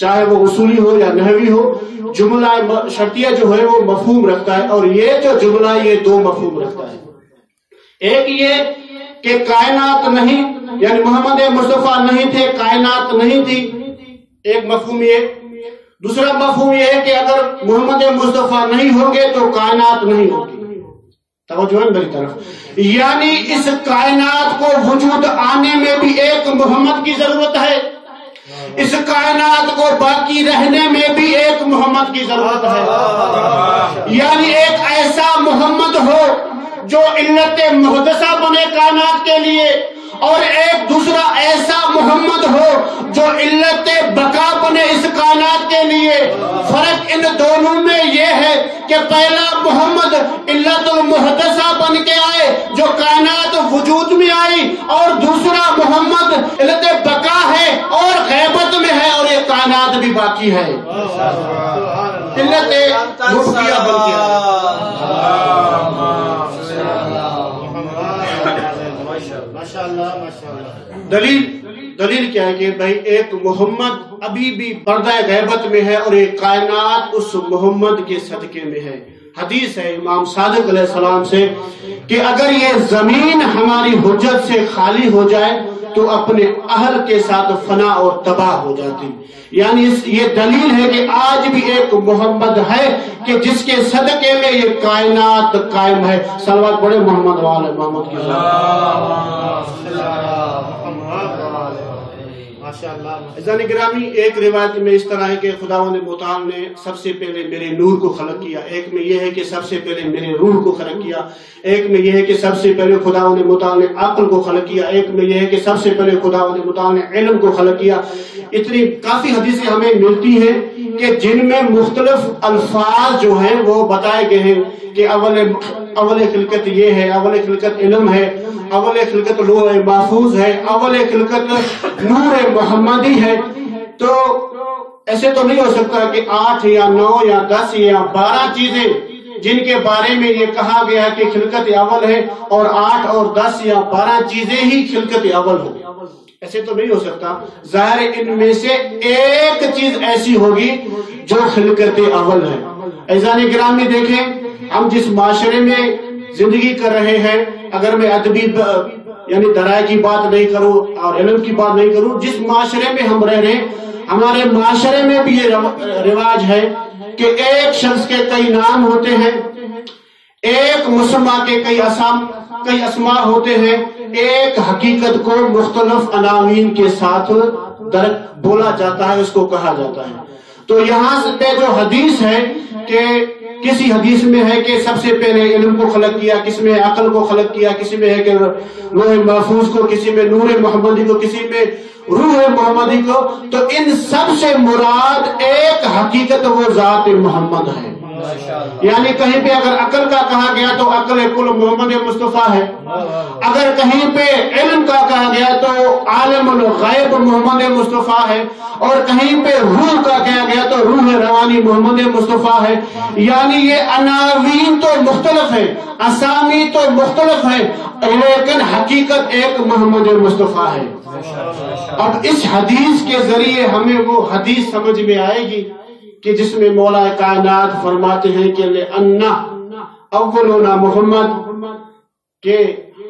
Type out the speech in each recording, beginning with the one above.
چاہے وہ اصولی ہو یا نحوی ہو، جملہ شرطیہ جو ہے وہ مفہوم رکھتا ہے، اور یہ جو جملہ یہ دو مفہوم رکھتا ہے۔ ایک یہ کہ کائنات نہیں، یعنی محمد مصطفیٰ نہیں تھے، کائنات نہیں تھی، ایک مفہوم یہ۔ دوسرا مفہوم یہ ہے کہ اگر محمد مصطفیٰ نہیں ہوں گے تو کائنات نہیں ہوگی۔ توجہ ہے میری طرف، یعنی اس کائنات کو وجود آنے میں بھی ایک محمد کی ضرورت ہے، اس کائنات کو باقی رہنے میں بھی ایک محمد کی ضرورت ہے، یعنی ایک ایسا محمد ہو جو علت محدثہ بنے کائنات کے لیے، اور ایک دوسرا ایسا محمد ہو جو علت بقا بنے اس کائنات کے لیے۔ فرق ان دونوں میں یہ ہے کہ پہلا محمد علت المحدثہ بن کے آئے جو کائنات وجود میں آئی، اور دوسرا محمد علت بقا ہے اور غیبت میں ہے، اور یہ کائنات بھی باقی ہے، علت مفقیہ بن کے دلیل کیا ہے کہ بھائی ایک محمد ابھی بھی پردہ غیبت میں ہے، اور ایک کائنات اس محمد کے صدقے میں ہے۔ حدیث ہے امام صادق علیہ السلام سے کہ اگر یہ زمین ہماری حجت سے خالی ہو جائے تو اپنے اہل کے ساتھ فنا اور تباہ ہو جاتی، یعنی یہ دلیل ہے کہ آج بھی ایک محمد ہے کہ جس کے صدقے میں یہ کائنات قائم ہے۔ صلوات پڑھے محمد والے محمد کی عزیزان گرامی، ایک روایت میں اس طرح ہے کہ خداوند متعال نے سب سے پہلے میرے نور کو خلق کیا، ایک میں یہ ہے کہ سب سے پہلے میرے روح کو خلق کیا، ایک میں یہ ہے کہ سب سے پہلے خداوند متعال نے عقل کو خلق کیا، ایک میں یہ ہے کہ سب سے پہلے خداوند متعال نے علم کو خلق کیا۔ اتنی کافی حدیثیں ہمیں ملتی ہیں کہ جن میں مختلف الفاظ جو ہیں وہ بتائے گئے ہیں کہ اول خلقت یہ ہے، اول خلقت علم ہے، اول خلقت لوح محفوظ ہے، اول خلقت نور محمدی ہے۔ تو ایسے تو نہیں ہو سکتا کہ 8 یا 9 یا 10 یا 12 چیزیں جن کے بارے میں یہ کہا گیا ہے کہ خلقت اول ہے، اور 8 اور 10 یا 12 چیزیں ہی خلقت اول ہو، ایسے تو نہیں ہو سکتا۔ ظاہر ان میں سے ایک چیز ایسی ہوگی جو خلقت اول ہے۔ عزیزان گرامی دیکھیں، ہم جس معاشرے میں زندگی کر رہے ہیں، اگر میں ادبی یعنی درائے کی بات نہیں کروں اور علم کی بات نہیں کروں، جس معاشرے میں ہم رہ رہے ہیں، ہمارے معاشرے میں بھی یہ رواج ہے کہ ایک شخص کے کئی نام ہوتے ہیں، ایک مسمى کے کئی اسماء ہوتے ہیں، ایک حقیقت کو مختلف عناوین کے ساتھ بولا جاتا ہے، اس کو کہا جاتا ہے۔ تو یہاں سے جو حدیث ہے کہ کسی حدیث میں ہے کہ سب سے پہلے علم کو خلق کیا، کسی میں عقل کو خلق کیا، کسی میں ہے کہ لوح محفوظ کو، کسی میں نور محمدی کو، کسی میں روح محمدی کو، تو ان سب سے مراد ایک حقیقت وہ ذات محمد ہے۔ یعنی کہیں پہ اگر عقل کا کہا گیا تو عقل کل محمد مصطفیٰ ہے، اگر کہیں پہ علم کا کہا گیا تو عالم الغیب محمد مصطفیٰ ہے، اور کہیں پہ روح کا کہا گیا تو روح روانی محمد مصطفیٰ ہے۔ یعنی یہ عناوین تو مختلف ہے، اسامی تو مختلف ہے، لیکن حقیقت ایک محمد مصطفیٰ ہے۔ اب اس حدیث کے ذریعے ہمیں وہ حدیث سمجھ میں آئے گی کہ جس میں مولا کائنات فرماتے ہیں کہ لِأَنَّ اولنا محمد، کہ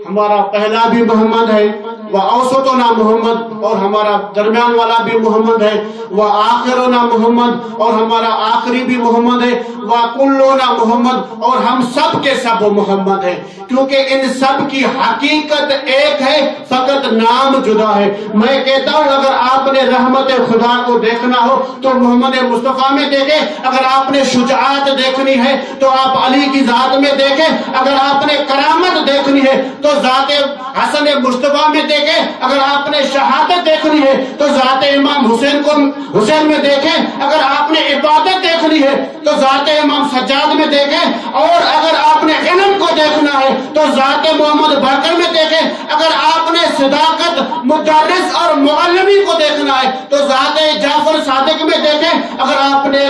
ہمارا پہلا بھی محمد ہے، وَأَوْسَطُنَا محمد، اور ہمارا درمیان والا بھی محمد ہے، وَآخِرُنَا محمد، اور ہمارا آخری بھی محمد ہے، وَكُلُّنَا محمد، اور ہم سب کے سب محمد ہیں، کیونکہ ان سب کی حقیقت ایک ہے، فقط نام جدا ہے۔ میں کہتا ہوں اگر آپ نے رحمت خدا کو دیکھنا ہو تو محمد مصطفیٰ میں دیکھیں، اگر آپ نے شجاعت دیکھنی ہے تو آپ علی کی ذات میں دیکھیں، اگر آپ نے کرامت دیکھنی ہے تو ذات حسن مصطفیٰ میں دیکھیں، اگر آپ نے شہادت دیکھنی ہے تو ذات امام حسین میں دیکھیں، اگر آپ نے عبادت دیکھنی ہے تو ذات امام سجاد میں دیکھیں، اور اگر آپ نے علم کو دیکھنا ہے تو ذات محمد باقر میں دیکھیں، اگر آپ نے صداقت مدرس اور معلمی کو دیکھنا ہے تو ذات جعفر صادق میں دیکھیں، اگر آپ نے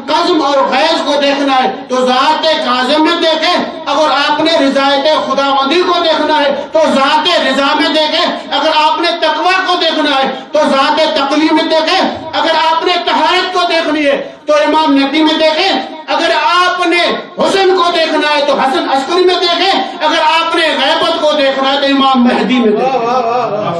قزم اور غیظ کو دیکھنا ہے تو ذات کاظم میں دیکھیں، اگر آپ نے رضایت خداوندی کو دیکھنا ہے تو ذات رضا میں دیکھیں، اگر آپ نے تقوی کو دیکھنا ہے تو ذات تقوی میں دیکھیں، اگر آپ تو امام مہدی میں دیکھیں، اگر آپ نے حسن کو دیکھنا ہے تو حسن عسکری میں دیکھیں، اگر آپ نے غیبت کو دیکھنا ہے تو امام مہدی میں دیکھیں۔